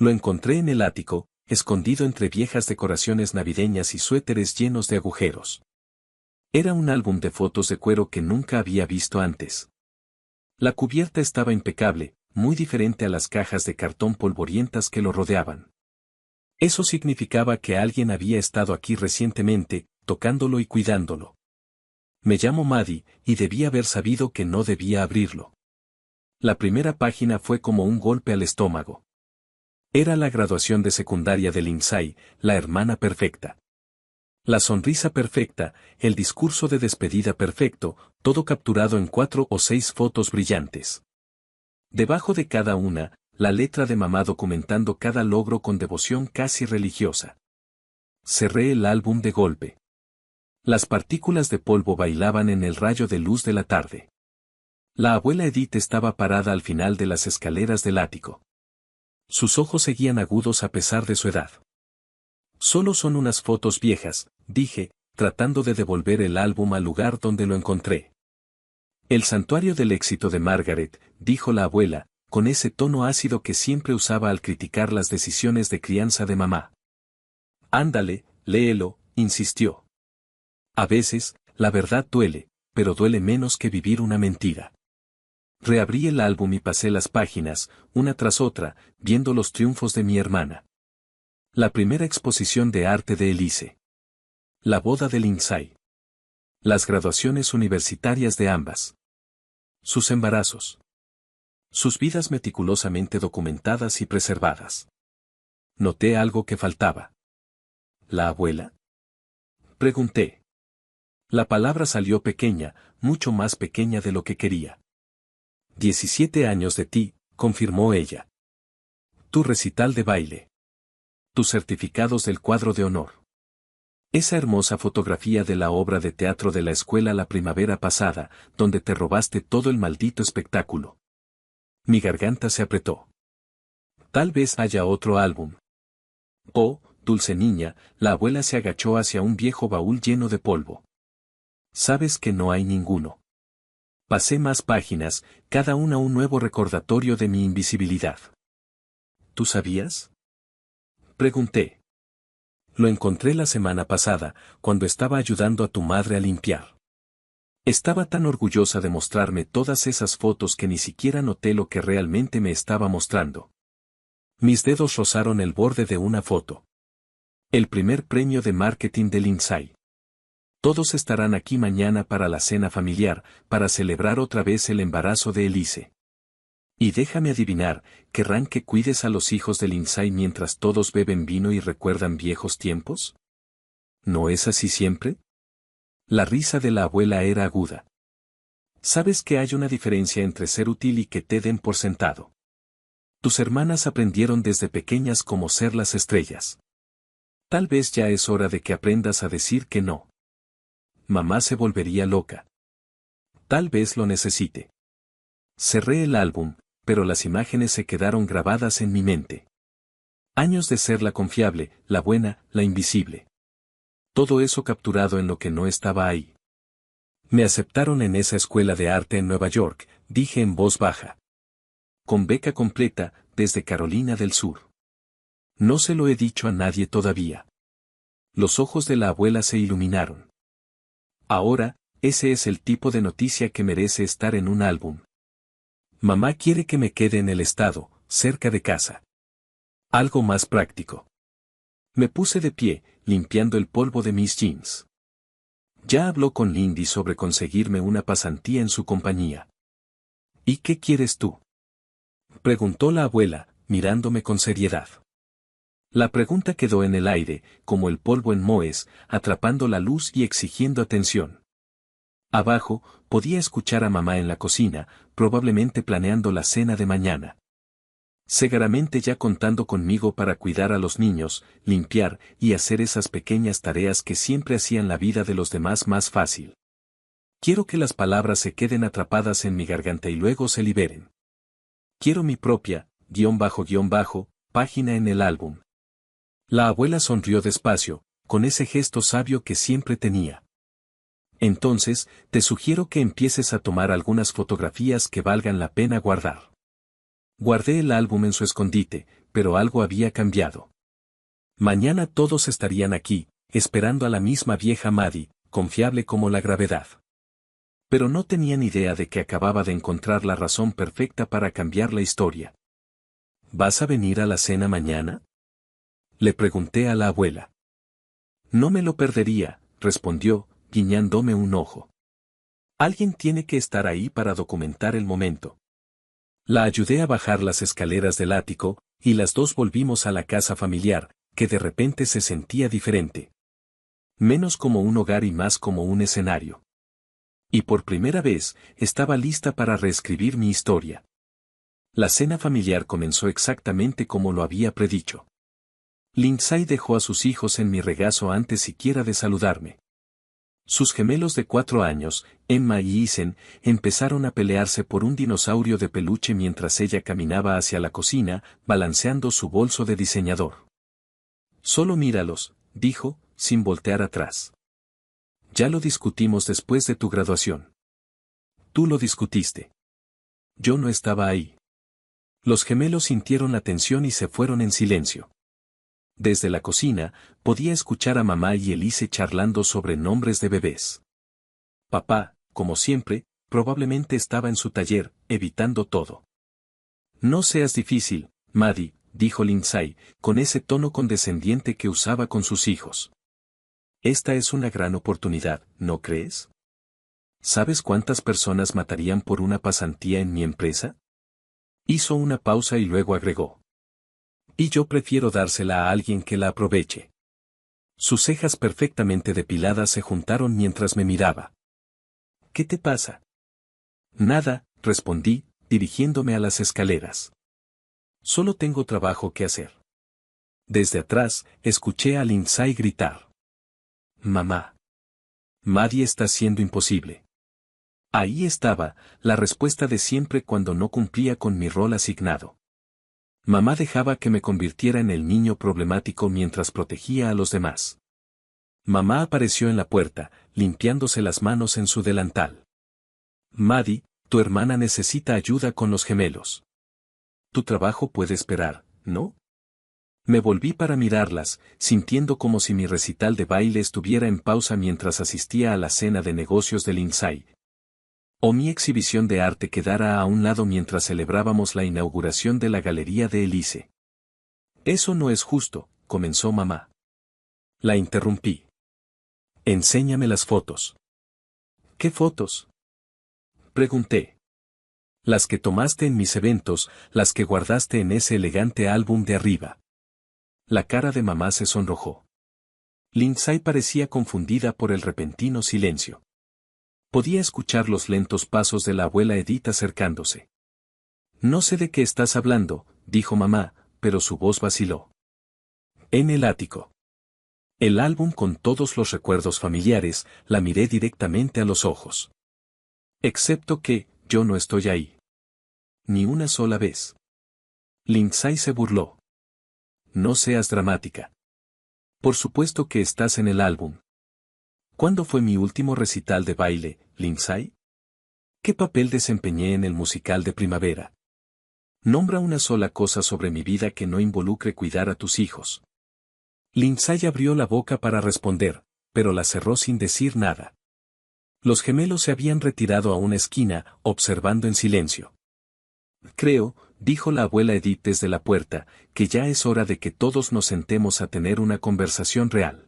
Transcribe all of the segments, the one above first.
Lo encontré en el ático, escondido entre viejas decoraciones navideñas y suéteres llenos de agujeros. Era un álbum de fotos de cuero que nunca había visto antes. La cubierta estaba impecable, muy diferente a las cajas de cartón polvorientas que lo rodeaban. Eso significaba que alguien había estado aquí recientemente, tocándolo y cuidándolo. Me llamo Maddie, y debía haber sabido que no debía abrirlo. La primera página fue como un golpe al estómago. Era la graduación de secundaria de Lindsay, la hermana perfecta. La sonrisa perfecta, el discurso de despedida perfecto, todo capturado en 4 o 6 fotos brillantes. Debajo de cada una, la letra de mamá documentando cada logro con devoción casi religiosa. Cerré el álbum de golpe. Las partículas de polvo bailaban en el rayo de luz de la tarde. La abuela Edith estaba parada al final de las escaleras del ático. Sus ojos seguían agudos a pesar de su edad. Solo son unas fotos viejas, dije, tratando de devolver el álbum al lugar donde lo encontré. El santuario del éxito de Margaret, dijo la abuela, con ese tono ácido que siempre usaba al criticar las decisiones de crianza de mamá. Ándale, léelo, insistió. A veces, la verdad duele, pero duele menos que vivir una mentira. Reabrí el álbum y pasé las páginas, una tras otra, viendo los triunfos de mi hermana. La primera exposición de arte de Elise. La boda de Lindsay. Las graduaciones universitarias de ambas. Sus embarazos. Sus vidas meticulosamente documentadas y preservadas. Noté algo que faltaba. ¿La abuela? Pregunté. La palabra salió pequeña, mucho más pequeña de lo que quería. 17 años de ti, confirmó ella. Tu recital de baile. Tus certificados del cuadro de honor. Esa hermosa fotografía de la obra de teatro de la escuela la primavera pasada, donde te robaste todo el maldito espectáculo. Mi garganta se apretó. Tal vez haya otro álbum. Oh, dulce niña, la abuela se agachó hacia un viejo baúl lleno de polvo. Sabes que no hay ninguno. Pasé más páginas, cada una un nuevo recordatorio de mi invisibilidad. ¿Tú sabías? Pregunté. Lo encontré la semana pasada, cuando estaba ayudando a tu madre a limpiar. Estaba tan orgullosa de mostrarme todas esas fotos que ni siquiera noté lo que realmente me estaba mostrando. Mis dedos rozaron el borde de una foto. El primer premio de marketing de Lindsay. Todos estarán aquí mañana para la cena familiar, para celebrar otra vez el embarazo de Elise. Y déjame adivinar, ¿querrán que cuides a los hijos de Lindsay mientras todos beben vino y recuerdan viejos tiempos? ¿No es así siempre? La risa de la abuela era aguda. ¿Sabes que hay una diferencia entre ser útil y que te den por sentado? Tus hermanas aprendieron desde pequeñas cómo ser las estrellas. Tal vez ya es hora de que aprendas a decir que no. Mamá se volvería loca. Tal vez lo necesite. Cerré el álbum, pero las imágenes se quedaron grabadas en mi mente. Años de ser la confiable, la buena, la invisible. Todo eso capturado en lo que no estaba ahí. Me aceptaron en esa escuela de arte en Nueva York, dije en voz baja. Con beca completa, desde Carolina del Sur. No se lo he dicho a nadie todavía. Los ojos de la abuela se iluminaron. Ahora, ese es el tipo de noticia que merece estar en un álbum. Mamá quiere que me quede en el estado, cerca de casa. Algo más práctico. Me puse de pie, limpiando el polvo de mis jeans. Ya habló con Lindy sobre conseguirme una pasantía en su compañía. ¿Y qué quieres tú? Preguntó la abuela, mirándome con seriedad. La pregunta quedó en el aire, como el polvo en Moes, atrapando la luz y exigiendo atención. Abajo, podía escuchar a mamá en la cocina, probablemente planeando la cena de mañana. Seguramente ya contando conmigo para cuidar a los niños, limpiar y hacer esas pequeñas tareas que siempre hacían la vida de los demás más fácil. Quiero que las palabras se queden atrapadas en mi garganta y luego se liberen. Quiero mi propia, _, página en el álbum. La abuela sonrió despacio, con ese gesto sabio que siempre tenía. Entonces, te sugiero que empieces a tomar algunas fotografías que valgan la pena guardar. Guardé el álbum en su escondite, pero algo había cambiado. Mañana todos estarían aquí, esperando a la misma vieja Maddie, confiable como la gravedad. Pero no tenían idea de que acababa de encontrar la razón perfecta para cambiar la historia. ¿Vas a venir a la cena mañana?, le pregunté a la abuela. No me lo perdería, respondió, guiñándome un ojo. Alguien tiene que estar ahí para documentar el momento. La ayudé a bajar las escaleras del ático, y las dos volvimos a la casa familiar, que de repente se sentía diferente. Menos como un hogar y más como un escenario. Y por primera vez, estaba lista para reescribir mi historia. La cena familiar comenzó exactamente como lo había predicho. Lindsay dejó a sus hijos en mi regazo antes siquiera de saludarme. Sus gemelos de 4 años, Emma y Isen, empezaron a pelearse por un dinosaurio de peluche mientras ella caminaba hacia la cocina, balanceando su bolso de diseñador. Solo míralos, dijo, sin voltear atrás. Ya lo discutimos después de tu graduación. Tú lo discutiste. Yo no estaba ahí. Los gemelos sintieron la tensión y se fueron en silencio. Desde la cocina, podía escuchar a mamá y Elise charlando sobre nombres de bebés. Papá, como siempre, probablemente estaba en su taller, evitando todo. No seas difícil, Maddie, dijo Lindsay, con ese tono condescendiente que usaba con sus hijos. Esta es una gran oportunidad, ¿no crees? ¿Sabes cuántas personas matarían por una pasantía en mi empresa? Hizo una pausa y luego agregó. Y yo prefiero dársela a alguien que la aproveche. Sus cejas perfectamente depiladas se juntaron mientras me miraba. ¿Qué te pasa? Nada, respondí, dirigiéndome a las escaleras. Solo tengo trabajo que hacer. Desde atrás, escuché a Lindsay gritar. Mamá. Maddie está siendo imposible. Ahí estaba, la respuesta de siempre cuando no cumplía con mi rol asignado. Mamá dejaba que me convirtiera en el niño problemático mientras protegía a los demás. Mamá apareció en la puerta, limpiándose las manos en su delantal. Maddie, tu hermana necesita ayuda con los gemelos. Tu trabajo puede esperar, ¿no? Me volví para mirarlas, sintiendo como si mi recital de baile estuviera en pausa mientras asistía a la cena de negocios de Lindsay. O mi exhibición de arte quedara a un lado mientras celebrábamos la inauguración de la galería de Elise. Eso no es justo, comenzó mamá. La interrumpí. Enséñame las fotos. ¿Qué fotos?, pregunté. Las que tomaste en mis eventos, las que guardaste en ese elegante álbum de arriba. La cara de mamá se sonrojó. Lindsay parecía confundida por el repentino silencio. Podía escuchar los lentos pasos de la abuela Edith acercándose. No sé de qué estás hablando, dijo mamá, pero su voz vaciló. En el ático. El álbum con todos los recuerdos familiares, la miré directamente a los ojos. Excepto que, yo no estoy ahí. Ni una sola vez. Lindsay se burló. No seas dramática. Por supuesto que estás en el álbum. ¿Cuándo fue mi último recital de baile, Lindsay? ¿Qué papel desempeñé en el musical de primavera? Nombra una sola cosa sobre mi vida que no involucre cuidar a tus hijos. Lindsay abrió la boca para responder, pero la cerró sin decir nada. Los gemelos se habían retirado a una esquina, observando en silencio. Creo, dijo la abuela Edith desde la puerta, que ya es hora de que todos nos sentemos a tener una conversación real.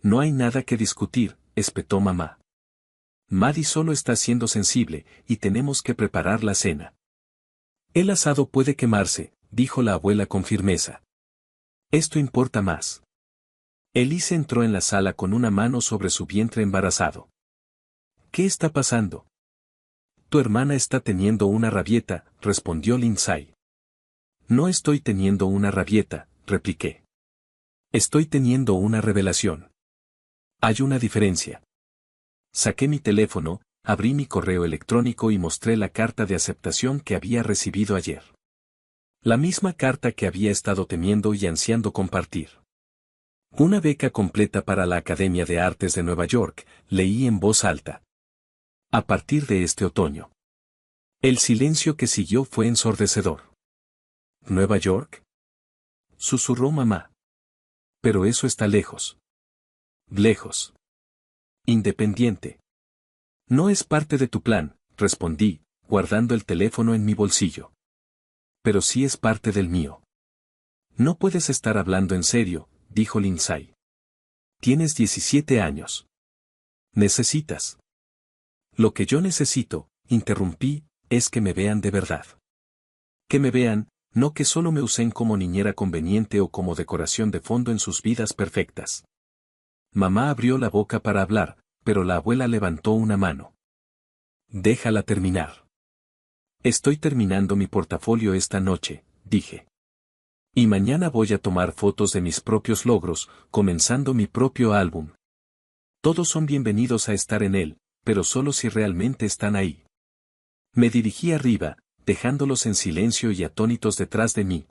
No hay nada que discutir, espetó mamá. Maddie solo está siendo sensible, y tenemos que preparar la cena. El asado puede quemarse, dijo la abuela con firmeza. Esto importa más. Elise entró en la sala con una mano sobre su vientre embarazado. ¿Qué está pasando? Tu hermana está teniendo una rabieta, respondió Lindsay. No estoy teniendo una rabieta, repliqué. Estoy teniendo una revelación. Hay una diferencia. Saqué mi teléfono, abrí mi correo electrónico y mostré la carta de aceptación que había recibido ayer. La misma carta que había estado temiendo y ansiando compartir. Una beca completa para la Academia de Artes de Nueva York, leí en voz alta. A partir de este otoño. El silencio que siguió fue ensordecedor. ¿Nueva York? susurró mamá. Pero eso está lejos. Lejos. Independiente. No es parte de tu plan, respondí, guardando el teléfono en mi bolsillo. Pero sí es parte del mío. No puedes estar hablando en serio, dijo Lindsay. Tienes 17 años. Necesitas. Lo que yo necesito, interrumpí, es que me vean de verdad. Que me vean, no que solo me usen como niñera conveniente o como decoración de fondo en sus vidas perfectas. Mamá abrió la boca para hablar, pero la abuela levantó una mano. Déjala terminar. Estoy terminando mi portafolio esta noche, dije. Y mañana voy a tomar fotos de mis propios logros, comenzando mi propio álbum. Todos son bienvenidos a estar en él, pero solo si realmente están ahí. Me dirigí arriba, dejándolos en silencio y atónitos detrás de mí.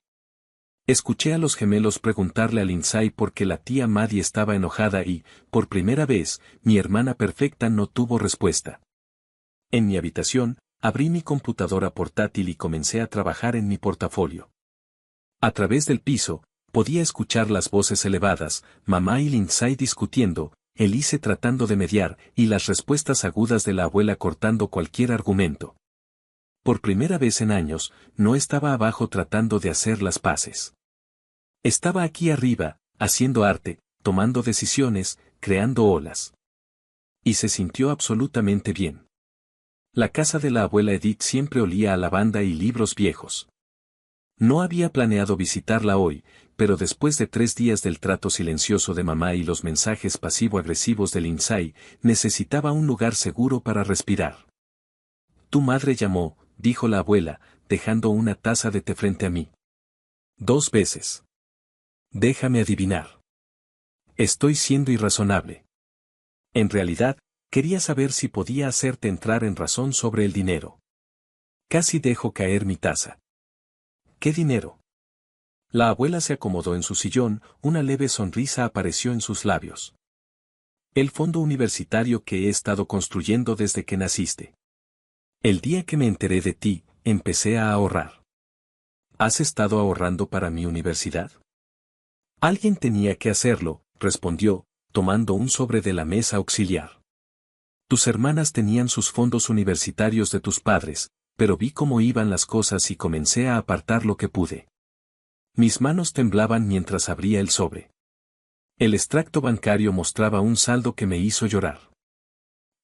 Escuché a los gemelos preguntarle a Lindsay por qué la tía Maddie estaba enojada y, por primera vez, mi hermana perfecta no tuvo respuesta. En mi habitación, abrí mi computadora portátil y comencé a trabajar en mi portafolio. A través del piso, podía escuchar las voces elevadas, mamá y Lindsay discutiendo, Elise tratando de mediar y las respuestas agudas de la abuela cortando cualquier argumento. Por primera vez en años, no estaba abajo tratando de hacer las paces. Estaba aquí arriba, haciendo arte, tomando decisiones, creando olas. Y se sintió absolutamente bien. La casa de la abuela Edith siempre olía a lavanda y libros viejos. No había planeado visitarla hoy, pero después de 3 días del trato silencioso de mamá y los mensajes pasivo-agresivos de Lindsay, necesitaba un lugar seguro para respirar. Tu madre llamó, dijo la abuela, dejando una taza de té frente a mí. 2 veces. Déjame adivinar. Estoy siendo irrazonable. En realidad, quería saber si podía hacerte entrar en razón sobre el dinero. Casi dejo caer mi taza. ¿Qué dinero? La abuela se acomodó en su sillón, una leve sonrisa apareció en sus labios. El fondo universitario que he estado construyendo desde que naciste. El día que me enteré de ti, empecé a ahorrar. ¿Has estado ahorrando para mi universidad? Alguien tenía que hacerlo, respondió, tomando un sobre de la mesa auxiliar. Tus hermanas tenían sus fondos universitarios de tus padres, pero vi cómo iban las cosas y comencé a apartar lo que pude. Mis manos temblaban mientras abría el sobre. El extracto bancario mostraba un saldo que me hizo llorar.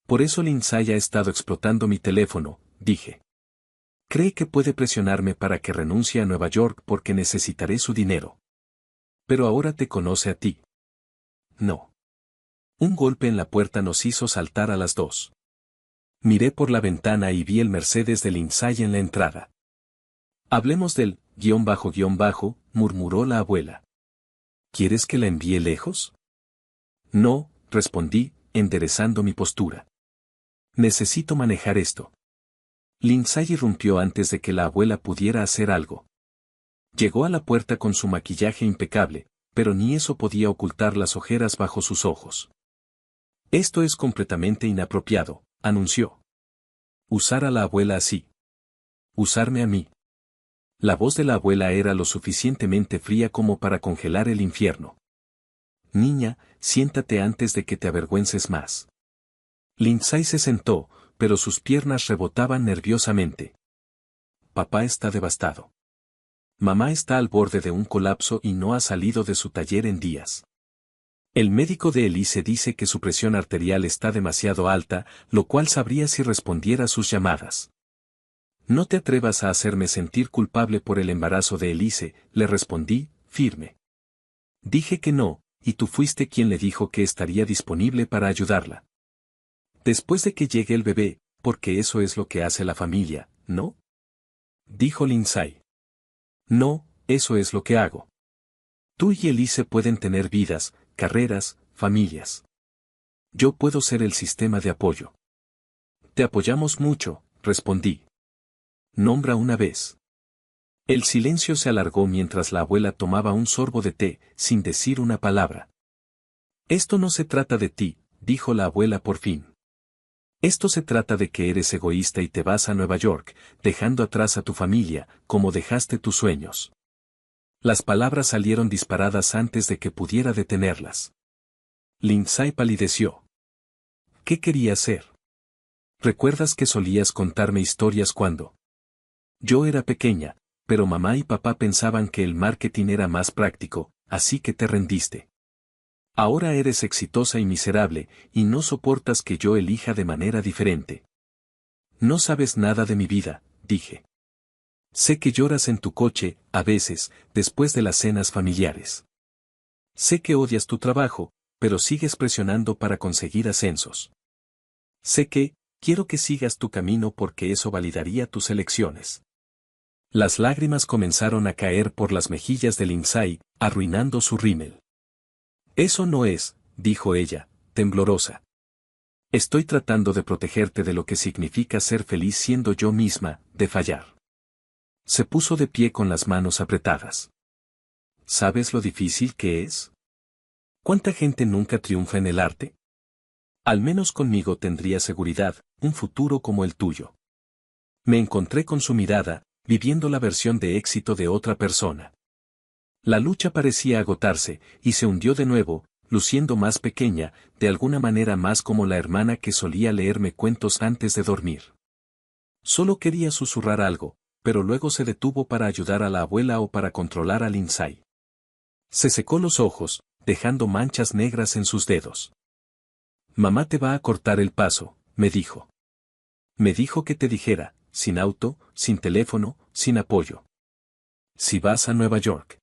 Por eso Lindsay ha estado explotando mi teléfono, dije. Cree que puede presionarme para que renuncie a Nueva York porque necesitaré su dinero. Pero ahora te conoce a ti. No. Un golpe en la puerta nos hizo saltar a las 2. Miré por la ventana y vi el Mercedes de Lindsay en la entrada. Hablemos del __, murmuró la abuela. ¿Quieres que la envíe lejos? No, respondí, enderezando mi postura. Necesito manejar esto. Lindsay irrumpió antes de que la abuela pudiera hacer algo. Llegó a la puerta con su maquillaje impecable, pero ni eso podía ocultar las ojeras bajo sus ojos. Esto es completamente inapropiado, anunció. Usar a la abuela así. Usarme a mí. La voz de la abuela era lo suficientemente fría como para congelar el infierno. Niña, siéntate antes de que te avergüences más. Lindsay se sentó, pero sus piernas rebotaban nerviosamente. Papá está devastado. Mamá está al borde de un colapso y no ha salido de su taller en días. El médico de Elise dice que su presión arterial está demasiado alta, lo cual sabría si respondiera a sus llamadas. No te atrevas a hacerme sentir culpable por el embarazo de Elise, le respondí, firme. Dije que no, y tú fuiste quien le dijo que estaría disponible para ayudarla. Después de que llegue el bebé, porque eso es lo que hace la familia, ¿no? Dijo Lindsay. No, eso es lo que hago. Tú y Elise pueden tener vidas, carreras, familias. Yo puedo ser el sistema de apoyo. Te apoyamos mucho, respondí. Nombra una vez. El silencio se alargó mientras la abuela tomaba un sorbo de té, sin decir una palabra. Esto no se trata de ti, dijo la abuela por fin. Esto se trata de que eres egoísta y te vas a Nueva York, dejando atrás a tu familia, como dejaste tus sueños. Las palabras salieron disparadas antes de que pudiera detenerlas. Lindsay palideció. ¿Qué quería hacer? ¿Recuerdas que solías contarme historias cuando yo era pequeña, pero mamá y papá pensaban que el marketing era más práctico, así que te rendiste? Ahora eres exitosa y miserable, y no soportas que yo elija de manera diferente. No sabes nada de mi vida, dije. Sé que lloras en tu coche, a veces, después de las cenas familiares. Sé que odias tu trabajo, pero sigues presionando para conseguir ascensos. Sé que, quiero que sigas tu camino porque eso validaría tus elecciones. Las lágrimas comenzaron a caer por las mejillas de Lindsay, arruinando su rímel. Eso no es, dijo ella, temblorosa. Estoy tratando de protegerte de lo que significa ser feliz siendo yo misma, de fallar. Se puso de pie con las manos apretadas. ¿Sabes lo difícil que es? ¿Cuánta gente nunca triunfa en el arte? Al menos conmigo tendría seguridad, un futuro como el tuyo. Me encontré con su mirada, viviendo la versión de éxito de otra persona. La lucha parecía agotarse, y se hundió de nuevo, luciendo más pequeña, de alguna manera más como la hermana que solía leerme cuentos antes de dormir. Solo quería susurrar algo, pero luego se detuvo para ayudar a la abuela o para controlar a Lindsay. Se secó los ojos, dejando manchas negras en sus dedos. Mamá te va a cortar el paso, me dijo. Me dijo que te dijera, sin auto, sin teléfono, sin apoyo. Si vas a Nueva York.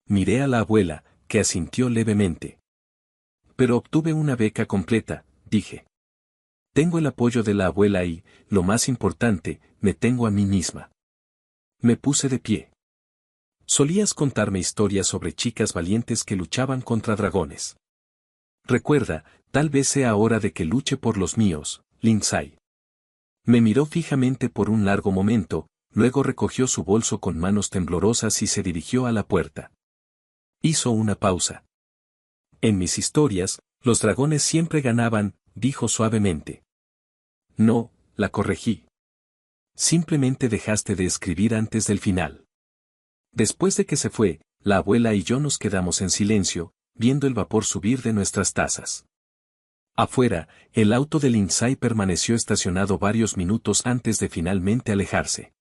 Miré a la abuela, que asintió levemente. Pero obtuve una beca completa, dije. Tengo el apoyo de la abuela y, lo más importante, me tengo a mí misma. Me puse de pie. Solías contarme historias sobre chicas valientes que luchaban contra dragones. Recuerda, tal vez sea hora de que luche por los míos, Lindsay. Me miró fijamente por un largo momento, luego recogió su bolso con manos temblorosas y se dirigió a la puerta. Hizo una pausa. En mis historias, los dragones siempre ganaban, dijo suavemente. No, la corregí. Simplemente dejaste de escribir antes del final. Después de que se fue, la abuela y yo nos quedamos en silencio, viendo el vapor subir de nuestras tazas. Afuera, el auto de Lindsay permaneció estacionado varios minutos antes de finalmente alejarse.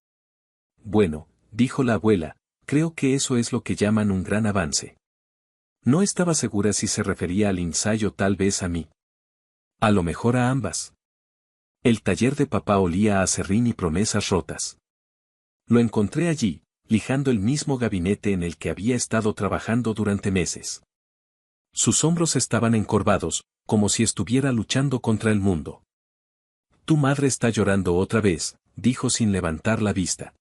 Bueno, dijo la abuela, creo que eso es lo que llaman un gran avance. No estaba segura si se refería a Lindsay o tal vez a mí. A lo mejor a ambas. El taller de papá olía a aserrín y promesas rotas. Lo encontré allí, lijando el mismo gabinete en el que había estado trabajando durante meses. Sus hombros estaban encorvados, como si estuviera luchando contra el mundo. Tu madre está llorando otra vez, dijo sin levantar la vista.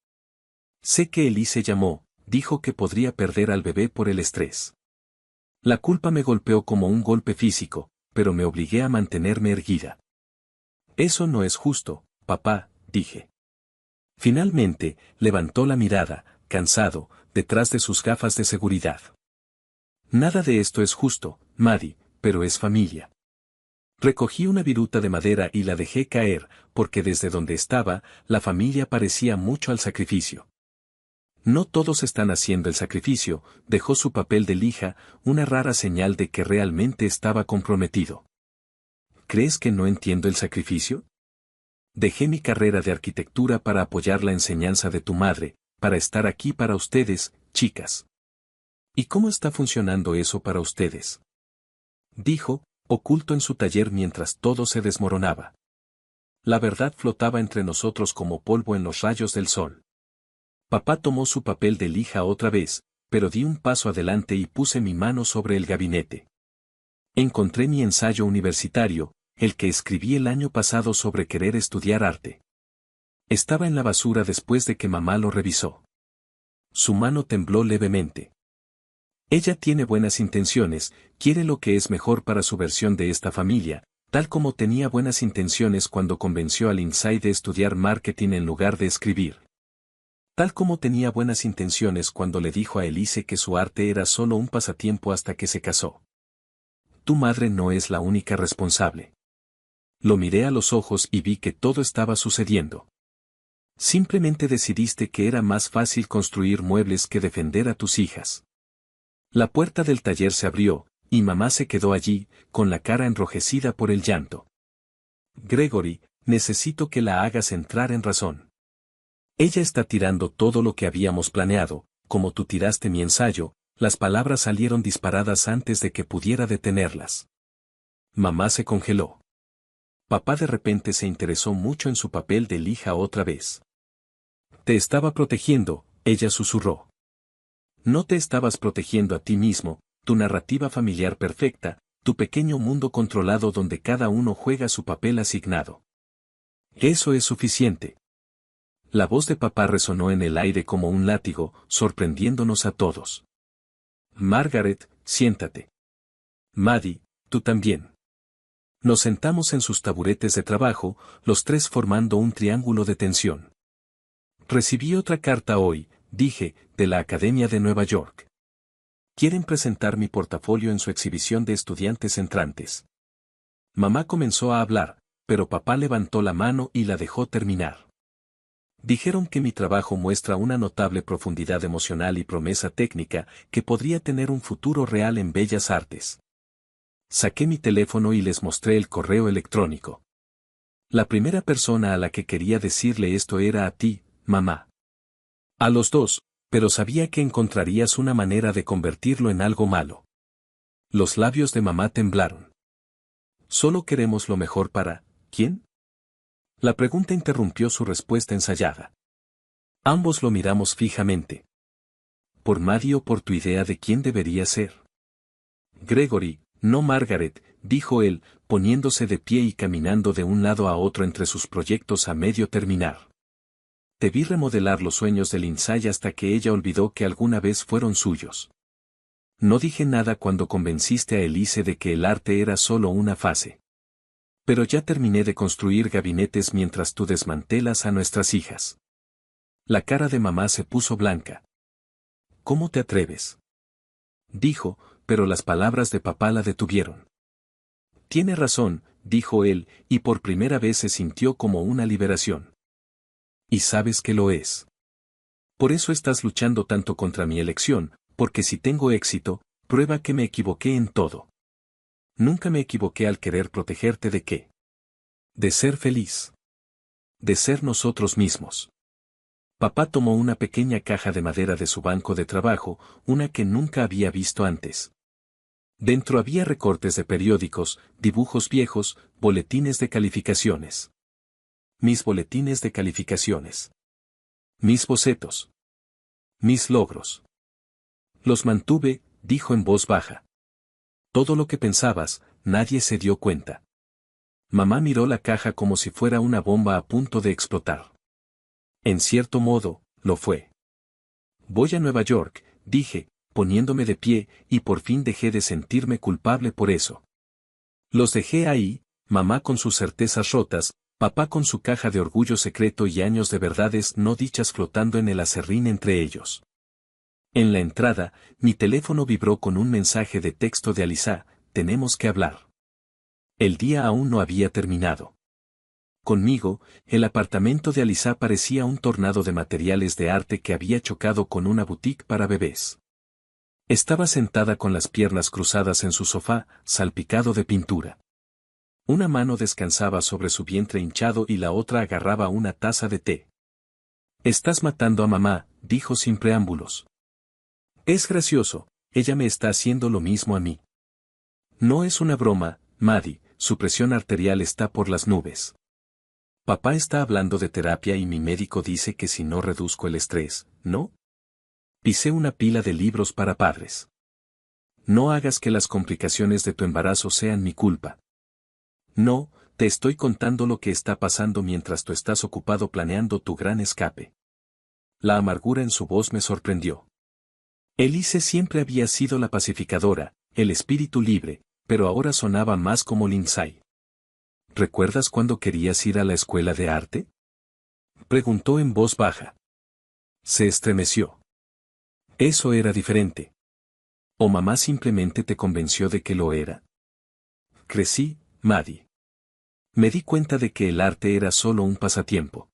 Sé que Elise llamó, dijo que podría perder al bebé por el estrés. La culpa me golpeó como un golpe físico, pero me obligué a mantenerme erguida. Eso no es justo, papá, dije. Finalmente, levantó la mirada, cansado, detrás de sus gafas de seguridad. Nada de esto es justo, Maddie, pero es familia. Recogí una viruta de madera y la dejé caer, porque desde donde estaba, la familia parecía mucho al sacrificio. No todos están haciendo el sacrificio, dejó su papel de lija, una rara señal de que realmente estaba comprometido. ¿Crees que no entiendo el sacrificio? Dejé mi carrera de arquitectura para apoyar la enseñanza de tu madre, para estar aquí para ustedes, chicas. ¿Y cómo está funcionando eso para ustedes? Dijo, oculto en su taller mientras todo se desmoronaba. La verdad flotaba entre nosotros como polvo en los rayos del sol. Papá tomó su papel de lija otra vez, pero di un paso adelante y puse mi mano sobre el gabinete. Encontré mi ensayo universitario, el que escribí el año pasado sobre querer estudiar arte. Estaba en la basura después de que mamá lo revisó. Su mano tembló levemente. Ella tiene buenas intenciones, quiere lo que es mejor para su versión de esta familia, tal como tenía buenas intenciones cuando convenció a Lindsay de estudiar marketing en lugar de escribir. Tal como tenía buenas intenciones cuando le dijo a Elise que su arte era solo un pasatiempo hasta que se casó. Tu madre no es la única responsable. Lo miré a los ojos y vi que todo estaba sucediendo. Simplemente decidiste que era más fácil construir muebles que defender a tus hijas. La puerta del taller se abrió, y mamá se quedó allí, con la cara enrojecida por el llanto. Gregory, necesito que la hagas entrar en razón. Ella está tirando todo lo que habíamos planeado, como tú tiraste mi ensayo. Las palabras salieron disparadas antes de que pudiera detenerlas. Mamá se congeló. Papá de repente se interesó mucho en su papel de lija otra vez. Te estaba protegiendo, ella susurró. No te estabas protegiendo a ti mismo, tu narrativa familiar perfecta, tu pequeño mundo controlado donde cada uno juega su papel asignado. Eso es suficiente. La voz de papá resonó en el aire como un látigo, sorprendiéndonos a todos. Margaret, siéntate. Maddie, tú también. Nos sentamos en sus taburetes de trabajo, los tres formando un triángulo de tensión. Recibí otra carta hoy, dije, de la Academia de Nueva York. Quieren presentar mi portafolio en su exhibición de estudiantes entrantes. Mamá comenzó a hablar, pero papá levantó la mano y la dejó terminar. Dijeron que mi trabajo muestra una notable profundidad emocional y promesa técnica que podría tener un futuro real en bellas artes. Saqué mi teléfono y les mostré el correo electrónico. La primera persona a la que quería decirle esto era a ti, mamá. A los dos, pero sabía que encontrarías una manera de convertirlo en algo malo. Los labios de mamá temblaron. Solo queremos lo mejor para, ¿quién? La pregunta interrumpió su respuesta ensayada. Ambos lo miramos fijamente. ¿Por Maddie o por tu idea de quién debería ser? Gregory, no Margaret, dijo él, poniéndose de pie y caminando de un lado a otro entre sus proyectos a medio terminar. Te vi remodelar los sueños de Lindsay hasta que ella olvidó que alguna vez fueron suyos. No dije nada cuando convenciste a Elise de que el arte era solo una fase. Pero ya terminé de construir gabinetes mientras tú desmantelas a nuestras hijas. La cara de mamá se puso blanca. ¿Cómo te atreves? Dijo, pero las palabras de papá la detuvieron. Tiene razón, dijo él, y por primera vez se sintió como una liberación. Y sabes que lo es. Por eso estás luchando tanto contra mi elección, porque si tengo éxito, prueba que me equivoqué en todo. Nunca me equivoqué al querer protegerte de qué. De ser feliz. De ser nosotros mismos. Papá tomó una pequeña caja de madera de su banco de trabajo, una que nunca había visto antes. Dentro había recortes de periódicos, dibujos viejos, boletines de calificaciones. Mis boletines de calificaciones. Mis bocetos. Mis logros. Los mantuve, dijo en voz baja. Todo lo que pensabas, nadie se dio cuenta. Mamá miró la caja como si fuera una bomba a punto de explotar. En cierto modo, lo fue. Voy a Nueva York, dije, poniéndome de pie, y por fin dejé de sentirme culpable por eso. Los dejé ahí, mamá con sus certezas rotas, papá con su caja de orgullo secreto y años de verdades no dichas flotando en el aserrín entre ellos. En la entrada, mi teléfono vibró con un mensaje de texto de Alisa, tenemos que hablar. El día aún no había terminado. Conmigo, el apartamento de Alisa parecía un tornado de materiales de arte que había chocado con una boutique para bebés. Estaba sentada con las piernas cruzadas en su sofá, salpicado de pintura. Una mano descansaba sobre su vientre hinchado y la otra agarraba una taza de té. Estás matando a mamá, dijo sin preámbulos. Es gracioso, ella me está haciendo lo mismo a mí. No es una broma, Maddie, su presión arterial está por las nubes. Papá está hablando de terapia y mi médico dice que si no reduzco el estrés, ¿no? Pisé una pila de libros para padres. No hagas que las complicaciones de tu embarazo sean mi culpa. No, te estoy contando lo que está pasando mientras tú estás ocupado planeando tu gran escape. La amargura en su voz me sorprendió. Elise siempre había sido la pacificadora, el espíritu libre, pero ahora sonaba más como Lindsay. ¿Recuerdas cuando querías ir a la escuela de arte? Preguntó en voz baja. Se estremeció. Eso era diferente. ¿O mamá simplemente te convenció de que lo era? Crecí, Maddie. Me di cuenta de que el arte era solo un pasatiempo.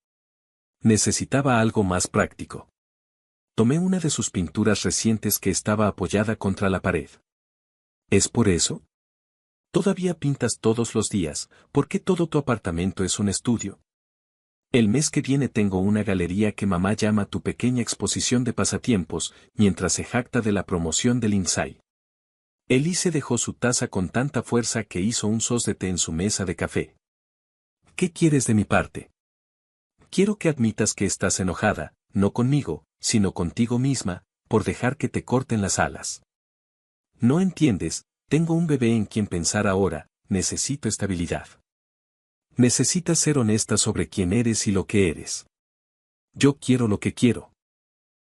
Necesitaba algo más práctico. Tomé una de sus pinturas recientes que estaba apoyada contra la pared. ¿Es por eso? Todavía pintas todos los días, ¿por qué todo tu apartamento es un estudio? El mes que viene tengo una galería que mamá llama tu pequeña exposición de pasatiempos, mientras se jacta de la promoción del Inside. Elise dejó su taza con tanta fuerza que hizo un sos de té en su mesa de café. ¿Qué quieres de mi parte? Quiero que admitas que estás enojada, no conmigo, sino contigo misma, por dejar que te corten las alas. No entiendes, tengo un bebé en quien pensar ahora, necesito estabilidad. Necesitas ser honesta sobre quién eres y lo que eres. Yo quiero lo que quiero.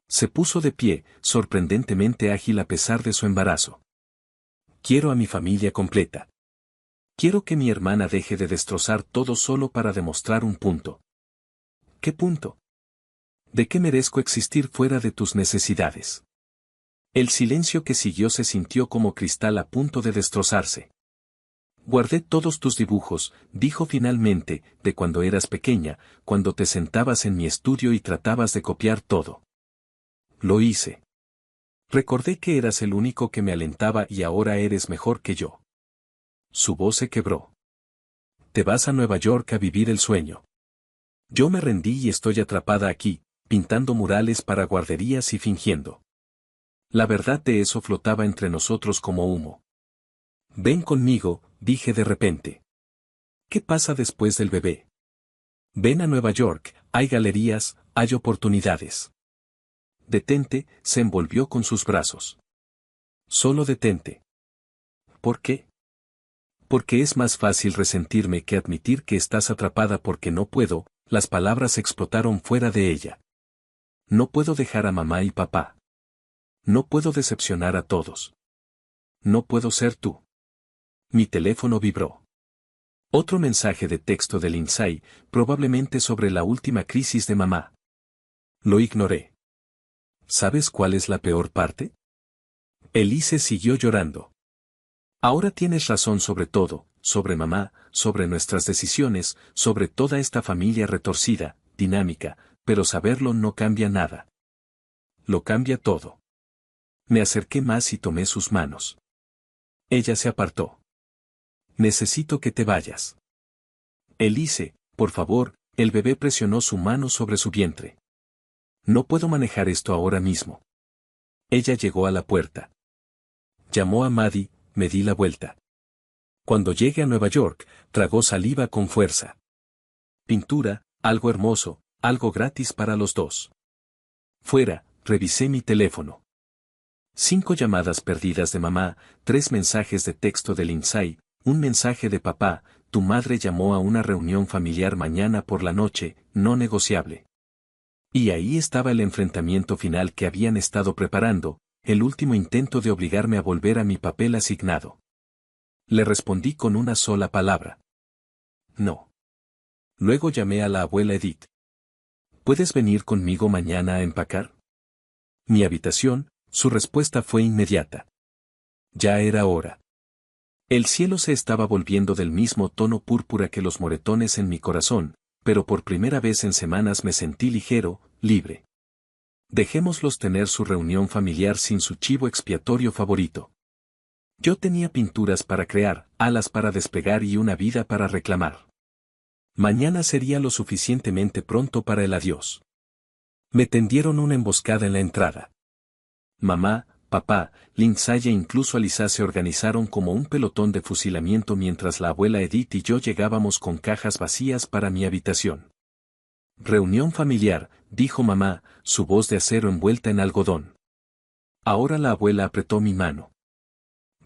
Se puso de pie, sorprendentemente ágil a pesar de su embarazo. Quiero a mi familia completa. Quiero que mi hermana deje de destrozar todo solo para demostrar un punto. ¿Qué punto? ¿De qué merezco existir fuera de tus necesidades? El silencio que siguió se sintió como cristal a punto de destrozarse. Guardé todos tus dibujos, dijo finalmente, de cuando eras pequeña, cuando te sentabas en mi estudio y tratabas de copiar todo. Lo hice. Recordé que eras el único que me alentaba y ahora eres mejor que yo. Su voz se quebró. Te vas a Nueva York a vivir el sueño. Yo me rendí y estoy atrapada aquí, pintando murales para guarderías y fingiendo. La verdad de eso flotaba entre nosotros como humo. Ven conmigo, dije de repente. ¿Qué pasa después del bebé? Ven a Nueva York, hay galerías, hay oportunidades. Detente, se envolvió con sus brazos. Solo detente. ¿Por qué? Porque es más fácil resentirme que admitir que estás atrapada porque no puedo, las palabras explotaron fuera de ella. No puedo dejar a mamá y papá. No puedo decepcionar a todos. No puedo ser tú. Mi teléfono vibró. Otro mensaje de texto de Lindsay, probablemente sobre la última crisis de mamá. Lo ignoré. ¿Sabes cuál es la peor parte? Elise siguió llorando. Ahora tienes razón sobre todo, sobre mamá, sobre nuestras decisiones, sobre toda esta familia retorcida, dinámica, pero saberlo no cambia nada. Lo cambia todo. Me acerqué más y tomé sus manos. Ella se apartó. Necesito que te vayas. Elise, por favor, el bebé presionó su mano sobre su vientre. No puedo manejar esto ahora mismo. Ella llegó a la puerta. Llamó a Maddie, me di la vuelta. Cuando llegue a Nueva York, tragó saliva con fuerza. Pintura, algo hermoso, algo gratis para los dos. Fuera, revisé mi teléfono. 5 llamadas perdidas de mamá, 3 mensajes de texto de Lindsay, un mensaje de papá, tu madre llamó a una reunión familiar mañana por la noche, no negociable. Y ahí estaba el enfrentamiento final que habían estado preparando, el último intento de obligarme a volver a mi papel asignado. Le respondí con una sola palabra. No. Luego llamé a la abuela Edith. ¿Puedes venir conmigo mañana a empacar? Mi habitación, su respuesta fue inmediata. Ya era hora. El cielo se estaba volviendo del mismo tono púrpura que los moretones en mi corazón, pero por primera vez en semanas me sentí ligero, libre. Dejémoslos tener su reunión familiar sin su chivo expiatorio favorito. Yo tenía pinturas para crear, alas para despegar y una vida para reclamar. Mañana sería lo suficientemente pronto para el adiós. Me tendieron una emboscada en la entrada. Mamá, papá, Lindsay e incluso Alisa se organizaron como un pelotón de fusilamiento mientras la abuela Edith y yo llegábamos con cajas vacías para mi habitación. Reunión familiar, dijo mamá, su voz de acero envuelta en algodón. Ahora la abuela apretó mi mano.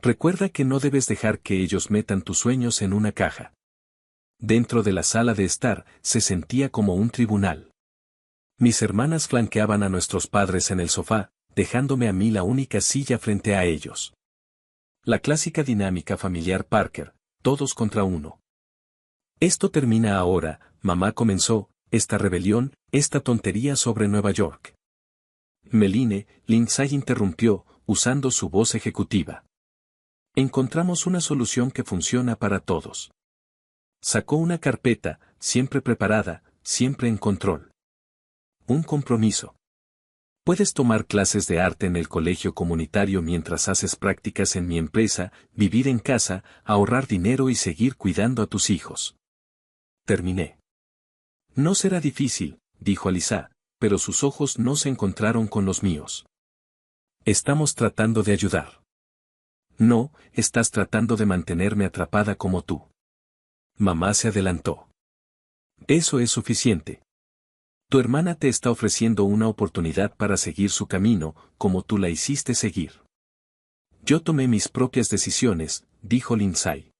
Recuerda que no debes dejar que ellos metan tus sueños en una caja. Dentro de la sala de estar, se sentía como un tribunal. Mis hermanas flanqueaban a nuestros padres en el sofá, dejándome a mí la única silla frente a ellos. La clásica dinámica familiar Parker, todos contra uno. Esto termina ahora, mamá comenzó, esta rebelión, esta tontería sobre Nueva York. Meline, Lindsay interrumpió, usando su voz ejecutiva. Encontramos una solución que funciona para todos. Sacó una carpeta, siempre preparada, siempre en control. Un compromiso. Puedes tomar clases de arte en el colegio comunitario mientras haces prácticas en mi empresa, vivir en casa, ahorrar dinero y seguir cuidando a tus hijos. Terminé. No será difícil, dijo Alisa, pero sus ojos no se encontraron con los míos. Estamos tratando de ayudar. No, estás tratando de mantenerme atrapada como tú. Mamá se adelantó. Eso es suficiente. Tu hermana te está ofreciendo una oportunidad para seguir su camino, como tú la hiciste seguir. Yo tomé mis propias decisiones, dijo Lindsay.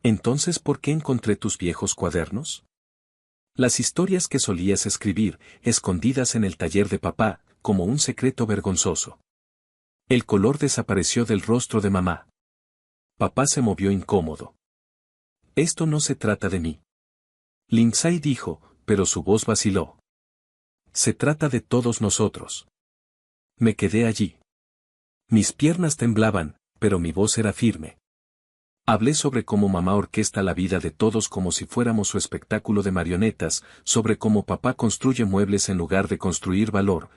Entonces, ¿por qué encontré tus viejos cuadernos? Las historias que solías escribir, escondidas en el taller de papá, como un secreto vergonzoso. El color desapareció del rostro de mamá. Papá se movió incómodo. Esto no se trata de mí. Lindsay dijo, pero su voz vaciló. Se trata de todos nosotros. Me quedé allí. Mis piernas temblaban, pero mi voz era firme. Hablé sobre cómo mamá orquesta la vida de todos como si fuéramos su espectáculo de marionetas, sobre cómo papá construye muebles en lugar de construir valor.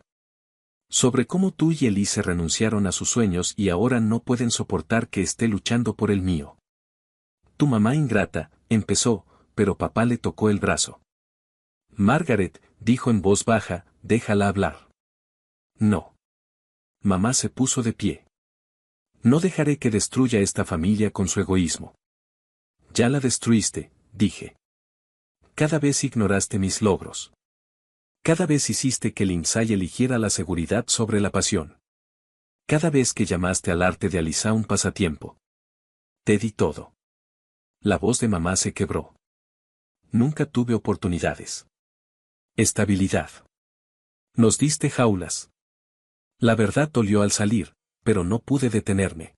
Sobre cómo tú y Elise renunciaron a sus sueños y ahora no pueden soportar que esté luchando por el mío. Tu mamá ingrata, empezó, pero papá le tocó el brazo. Margaret, dijo en voz baja, déjala hablar. No. Mamá se puso de pie. No dejaré que destruya esta familia con su egoísmo. Ya la destruiste, dije. Cada vez ignoraste mis logros. Cada vez hiciste que Lindsay eligiera la seguridad sobre la pasión. Cada vez que llamaste al arte de Alisa un pasatiempo. Te di todo. La voz de mamá se quebró. Nunca tuve oportunidades. Estabilidad. Nos diste jaulas. La verdad dolió al salir, pero no pude detenerme.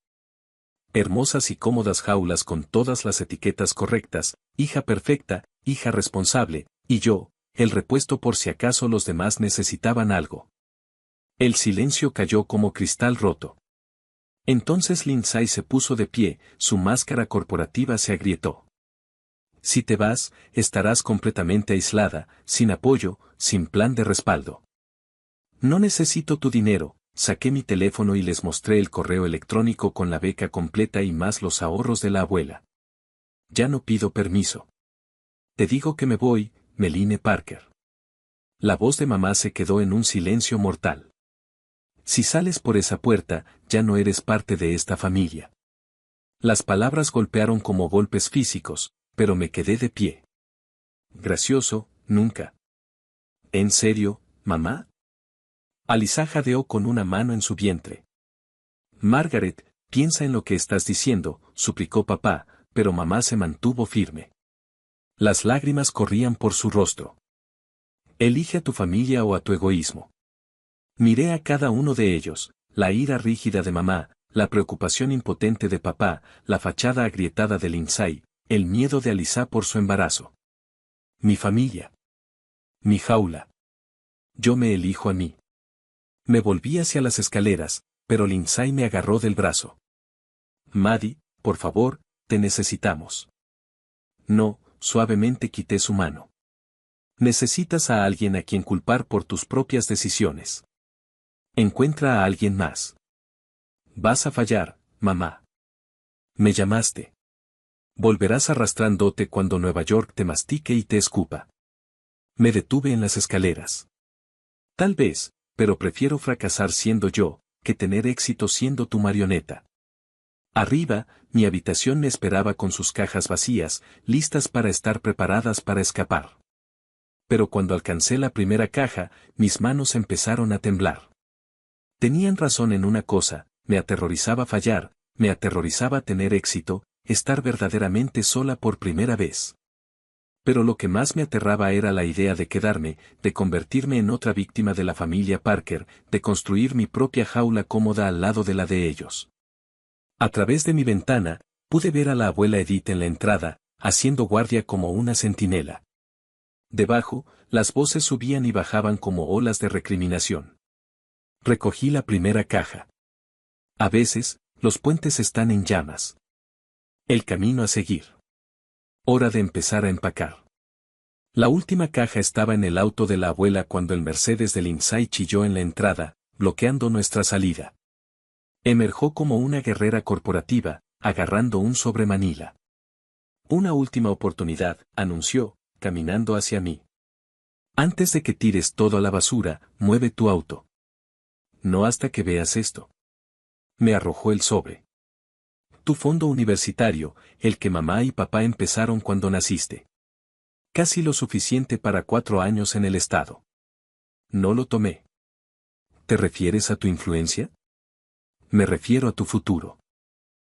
Hermosas y cómodas jaulas con todas las etiquetas correctas, hija perfecta, hija responsable, y yo, el repuesto por si acaso los demás necesitaban algo. El silencio cayó como cristal roto. Entonces Lindsay se puso de pie, su máscara corporativa se agrietó. Si te vas, estarás completamente aislada, sin apoyo, sin plan de respaldo. No necesito tu dinero. Saqué mi teléfono y les mostré el correo electrónico con la beca completa y más los ahorros de la abuela. Ya no pido permiso. Te digo que me voy, Meline Parker. La voz de mamá se quedó en un silencio mortal. Si sales por esa puerta, ya no eres parte de esta familia. Las palabras golpearon como golpes físicos, pero me quedé de pie. Gracioso, nunca. ¿En serio, mamá? Alisa jadeó con una mano en su vientre. Margaret, piensa en lo que estás diciendo, suplicó papá, pero mamá se mantuvo firme. Las lágrimas corrían por su rostro. Elige a tu familia o a tu egoísmo. Miré a cada uno de ellos, la ira rígida de mamá, la preocupación impotente de papá, la fachada agrietada de Lindsay, el miedo de Alisa por su embarazo. Mi familia. Mi jaula. Yo me elijo a mí. Me volví hacia las escaleras, pero Lindsay me agarró del brazo. Maddie, por favor, te necesitamos. No, suavemente quité su mano. Necesitas a alguien a quien culpar por tus propias decisiones. Encuentra a alguien más. Vas a fallar, mamá. Me llamaste. Volverás arrastrándote cuando Nueva York te mastique y te escupa. Me detuve en las escaleras. Tal vez, pero prefiero fracasar siendo yo, que tener éxito siendo tu marioneta. Arriba, mi habitación me esperaba con sus cajas vacías, listas para estar preparadas para escapar. Pero cuando alcancé la primera caja, mis manos empezaron a temblar. Tenían razón en una cosa, me aterrorizaba fallar, me aterrorizaba tener éxito, estar verdaderamente sola por primera vez. Pero lo que más me aterraba era la idea de quedarme, de convertirme en otra víctima de la familia Parker, de construir mi propia jaula cómoda al lado de la de ellos. A través de mi ventana, pude ver a la abuela Edith en la entrada, haciendo guardia como una centinela. Debajo, las voces subían y bajaban como olas de recriminación. Recogí la primera caja. A veces, los puentes están en llamas. El camino a seguir. Hora de empezar a empacar. La última caja estaba en el auto de la abuela cuando el Mercedes del Lindsay chilló en la entrada, bloqueando nuestra salida. Emergió como una guerrera corporativa, agarrando un sobre Manila. Una última oportunidad, anunció, caminando hacia mí. Antes de que tires todo a la basura, mueve tu auto. No hasta que veas esto. Me arrojó el sobre. Tu fondo universitario, el que mamá y papá empezaron cuando naciste. Casi lo suficiente para 4 años en el estado. No lo tomé. ¿Te refieres a tu influencia? Me refiero a tu futuro.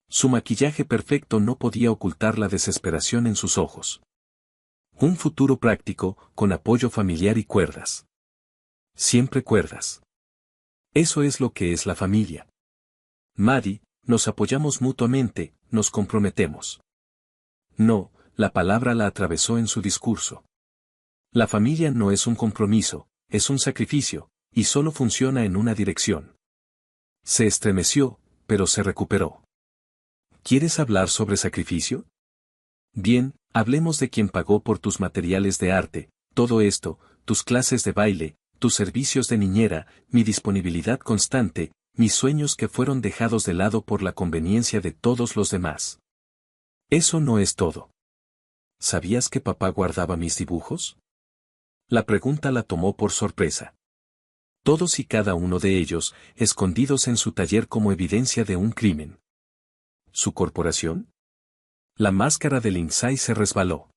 Su maquillaje perfecto no podía ocultar la desesperación en sus ojos. Un futuro práctico, con apoyo familiar y cuerdas. Siempre cuerdas. Eso es lo que es la familia. Maddie, nos apoyamos mutuamente, nos comprometemos. No, la palabra la atravesó en su discurso. La familia no es un compromiso, es un sacrificio, y solo funciona en una dirección. Se estremeció, pero se recuperó. ¿Quieres hablar sobre sacrificio? Bien, hablemos de quien pagó por tus materiales de arte, todo esto, tus clases de baile, tus servicios de niñera, mi disponibilidad constante, mis sueños que fueron dejados de lado por la conveniencia de todos los demás. Eso no es todo. ¿Sabías que papá guardaba mis dibujos? La pregunta la tomó por sorpresa. Todos y cada uno de ellos, escondidos en su taller como evidencia de un crimen. ¿Su corporación? La máscara de Lindsay se resbaló.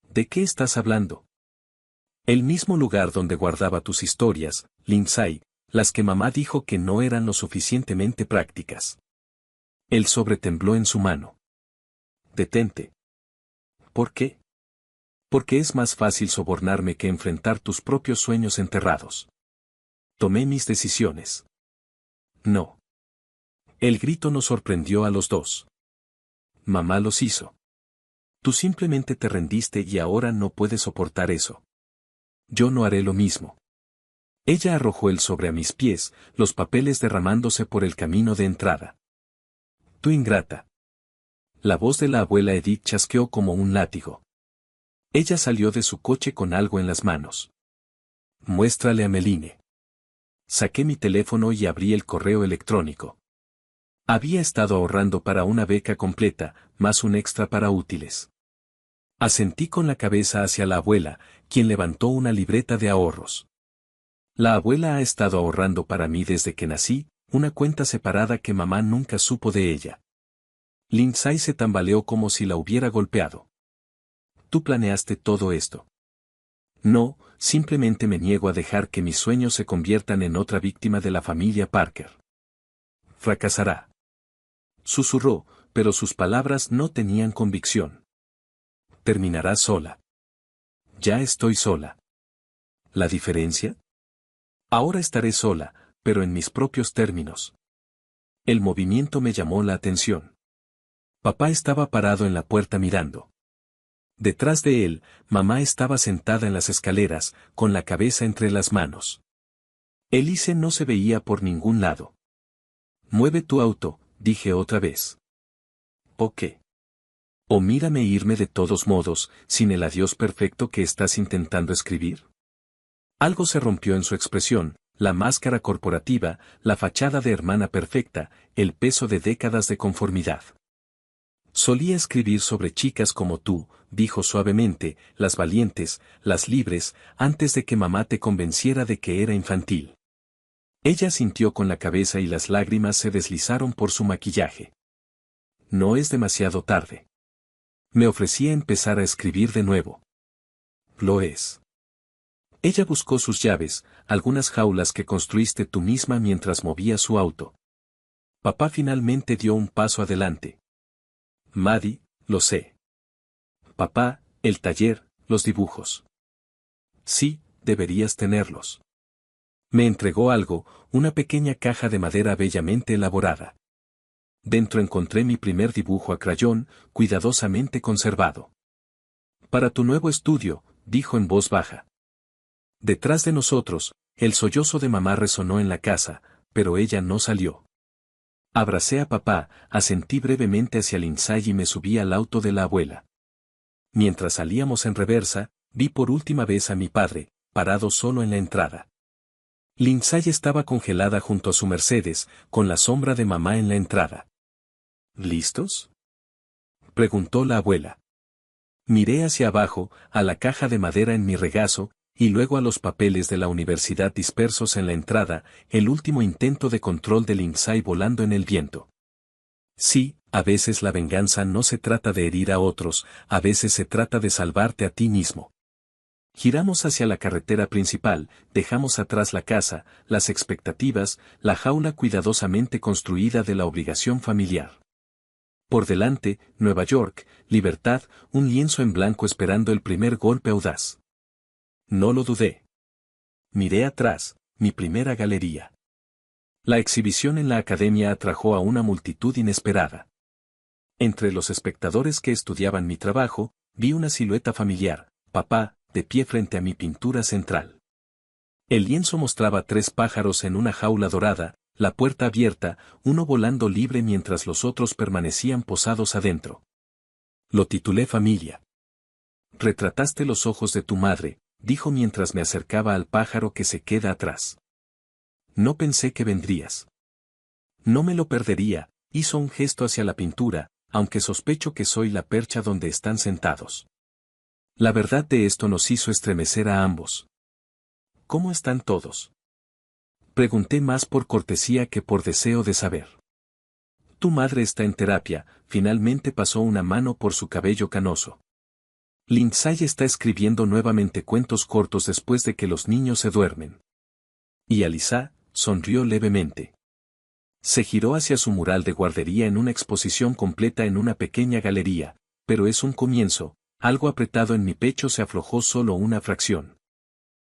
¿De qué estás hablando? El mismo lugar donde guardaba tus historias, Lindsay, las que mamá dijo que no eran lo suficientemente prácticas. El sobre tembló en su mano. Detente. ¿Por qué? Porque es más fácil sobornarme que enfrentar tus propios sueños enterrados. Tomé mis decisiones. No. El grito nos sorprendió a los dos. Mamá los hizo. Tú simplemente te rendiste y ahora no puedes soportar eso. Yo no haré lo mismo. Ella arrojó el sobre a mis pies, los papeles derramándose por el camino de entrada. Tú ingrata. La voz de la abuela Edith chasqueó como un látigo. Ella salió de su coche con algo en las manos. Muéstrale a Meline. Saqué mi teléfono y abrí el correo electrónico. Había estado ahorrando para una beca completa, más un extra para útiles. Asentí con la cabeza hacia la abuela, quien levantó una libreta de ahorros. La abuela ha estado ahorrando para mí desde que nací, una cuenta separada que mamá nunca supo de ella. Lindsay se tambaleó como si la hubiera golpeado. ¿Tú planeaste todo esto? No, simplemente me niego a dejar que mis sueños se conviertan en otra víctima de la familia Parker. Fracasará. Susurró, pero sus palabras no tenían convicción. Terminará sola. Ya estoy sola. ¿La diferencia? Ahora estaré sola, pero en mis propios términos. El movimiento me llamó la atención. Papá estaba parado en la puerta mirando. Detrás de él, mamá estaba sentada en las escaleras, con la cabeza entre las manos. Elise no se veía por ningún lado. Mueve tu auto, dije otra vez. ¿O qué? O mírame irme de todos modos, sin el adiós perfecto que estás intentando escribir. Algo se rompió en su expresión, la máscara corporativa, la fachada de hermana perfecta, el peso de décadas de conformidad. Solía escribir sobre chicas como tú, dijo suavemente, las valientes, las libres, antes de que mamá te convenciera de que era infantil. Ella sintió con la cabeza y las lágrimas se deslizaron por su maquillaje. No es demasiado tarde. Me ofrecía empezar a escribir de nuevo. Lo es. Ella buscó sus llaves, algunas jaulas que construiste tú misma mientras movía su auto. Papá finalmente dio un paso adelante. Maddie, lo sé. Papá, el taller, los dibujos. Sí, deberías tenerlos. Me entregó algo, una pequeña caja de madera bellamente elaborada. Dentro encontré mi primer dibujo a crayón, cuidadosamente conservado. Para tu nuevo estudio, dijo en voz baja. Detrás de nosotros, el sollozo de mamá resonó en la casa, pero ella no salió. Abracé a papá, asentí brevemente hacia Lindsay y me subí al auto de la abuela. Mientras salíamos en reversa, Vi por última vez a mi padre, parado solo en la entrada. Lindsay estaba congelada junto a su Mercedes, con la sombra de mamá en la entrada. ¿Listos?, preguntó la abuela. Miré hacia abajo, a la caja de madera en mi regazo, y luego a los papeles de la universidad dispersos en la entrada, el último intento de control de Lindsay volando en el viento. Sí, a veces la venganza no se trata de herir a otros, a veces se trata de salvarte a ti mismo. Giramos hacia la carretera principal, dejamos atrás la casa, las expectativas, la jaula cuidadosamente construida de la obligación familiar. Por delante, Nueva York, libertad, un lienzo en blanco esperando el primer golpe audaz. No lo dudé. Miré atrás, mi primera galería. La exhibición en la academia atrajo a una multitud inesperada. Entre los espectadores que estudiaban mi trabajo, vi una silueta familiar, papá, de pie frente a mi pintura central. El lienzo mostraba 3 pájaros en una jaula dorada, la puerta abierta, uno volando libre mientras los otros permanecían posados adentro. Lo titulé Familia. Retrataste los ojos de tu madre, dijo mientras me acercaba al pájaro que se queda atrás. No pensé que vendrías. No me lo perdería, hizo un gesto hacia la pintura, aunque sospecho que soy la percha donde están sentados. La verdad de esto nos hizo estremecer a ambos. ¿Cómo están todos?, pregunté más por cortesía que por deseo de saber. Tu madre está en terapia, finalmente pasó una mano por su cabello canoso. Lindsay está escribiendo nuevamente cuentos cortos después de que los niños se duermen. Y Alisa sonrió levemente. Se giró hacia su mural de guardería en una exposición completa en una pequeña galería, pero es un comienzo, algo apretado en mi pecho se aflojó solo una fracción.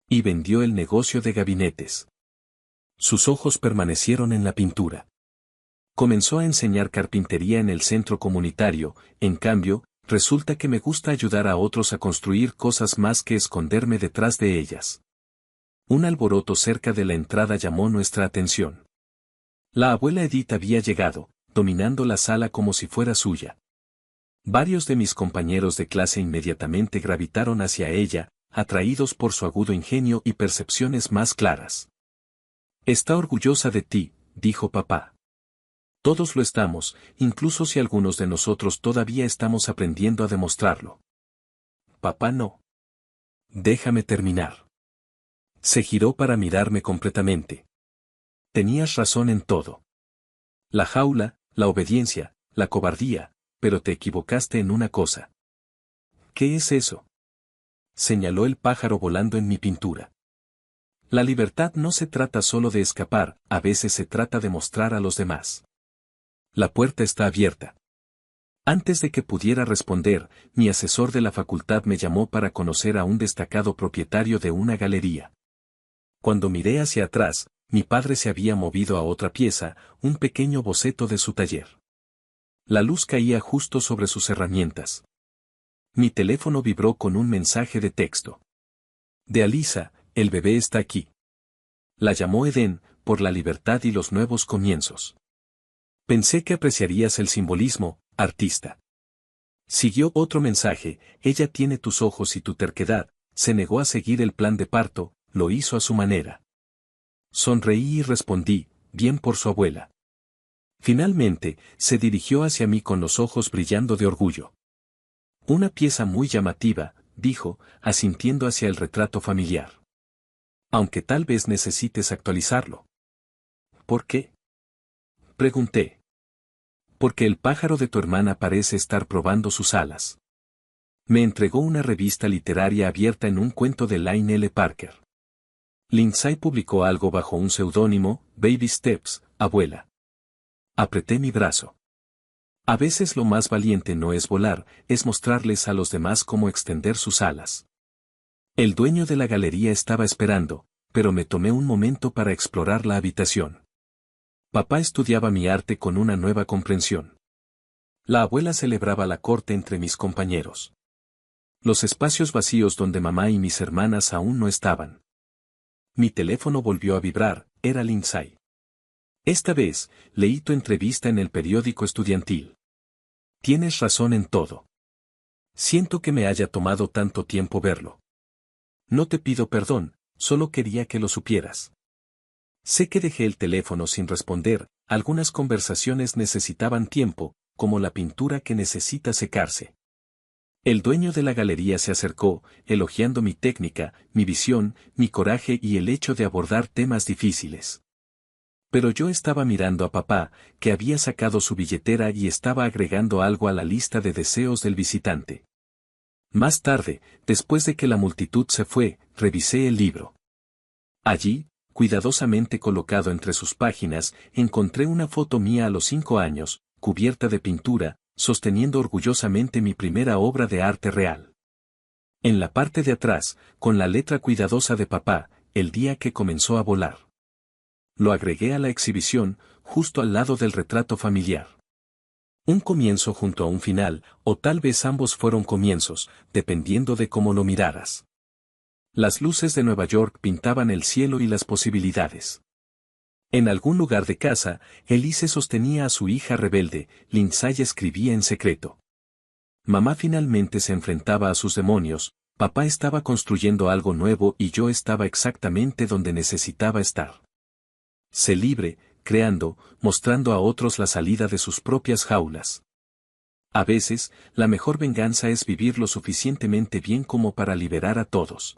Y vendió el negocio de gabinetes. Sus ojos permanecieron en la pintura. Comenzó a enseñar carpintería en el centro comunitario, en cambio, resulta que me gusta ayudar a otros a construir cosas más que esconderme detrás de ellas. Un alboroto cerca de la entrada llamó nuestra atención. La abuela Edith había llegado, dominando la sala como si fuera suya. Varios de mis compañeros de clase inmediatamente gravitaron hacia ella, atraídos por su agudo ingenio y percepciones más claras. Está orgullosa de ti, dijo papá. Todos lo estamos, incluso si algunos de nosotros todavía estamos aprendiendo a demostrarlo. Papá no. Déjame terminar. Se giró para mirarme completamente. Tenías razón en todo. La jaula, la obediencia, la cobardía, pero te equivocaste en una cosa. ¿Qué es eso?, señaló el pájaro volando en mi pintura. La libertad no se trata solo de escapar, a veces se trata de mostrar a los demás. La puerta está abierta. Antes de que pudiera responder, mi asesor de la facultad me llamó para conocer a un destacado propietario de una galería. Cuando miré hacia atrás, mi padre se había movido a otra pieza, un pequeño boceto de su taller. La luz caía justo sobre sus herramientas. Mi teléfono vibró con un mensaje de texto. De Alisa, el bebé está aquí. La llamó Edén, por la libertad y los nuevos comienzos. Pensé que apreciarías el simbolismo, artista. Siguió otro mensaje, ella tiene tus ojos y tu terquedad, se negó a seguir el plan de parto, lo hizo a su manera. Sonreí y respondí, bien por su abuela. Finalmente, se dirigió hacia mí con los ojos brillando de orgullo. Una pieza muy llamativa, dijo, asintiendo hacia el retrato familiar. Aunque tal vez necesites actualizarlo. ¿Por qué?, pregunté. Porque el pájaro de tu hermana parece estar probando sus alas. Me entregó una revista literaria abierta en un cuento de Layne L. Parker. Lindsay publicó algo bajo un seudónimo, Baby Steps, abuela. Apreté mi brazo. A veces lo más valiente no es volar, es mostrarles a los demás cómo extender sus alas. El dueño de la galería estaba esperando, pero me tomé un momento para explorar la habitación. Papá estudiaba mi arte con una nueva comprensión. La abuela celebraba la corte entre mis compañeros. Los espacios vacíos donde mamá y mis hermanas aún no estaban. Mi teléfono volvió a vibrar, era Lindsay. Esta vez, leí tu entrevista en el periódico estudiantil. Tienes razón en todo. Siento que me haya tomado tanto tiempo verlo. No te pido perdón, solo quería que lo supieras. Sé que dejé el teléfono sin responder, algunas conversaciones necesitaban tiempo, como la pintura que necesita secarse. El dueño de la galería se acercó, elogiando mi técnica, mi visión, mi coraje y el hecho de abordar temas difíciles. Pero yo estaba mirando a papá, que había sacado su billetera y estaba agregando algo a la lista de deseos del visitante. Más tarde, después de que la multitud se fue, revisé el libro. Allí, cuidadosamente colocado entre sus páginas, encontré una foto mía a los 5 años, cubierta de pintura, sosteniendo orgullosamente mi primera obra de arte real. En la parte de atrás, con la letra cuidadosa de papá, el día que comenzó a volar. Lo agregué a la exhibición, justo al lado del retrato familiar. Un comienzo junto a un final, o tal vez ambos fueron comienzos, dependiendo de cómo lo miraras. Las luces de Nueva York pintaban el cielo y las posibilidades. En algún lugar de casa, Elise sostenía a su hija rebelde, Lindsay escribía en secreto. Mamá finalmente se enfrentaba a sus demonios, papá estaba construyendo algo nuevo y yo estaba exactamente donde necesitaba estar. Sé libre, creando, mostrando a otros la salida de sus propias jaulas. A veces, la mejor venganza es vivir lo suficientemente bien como para liberar a todos.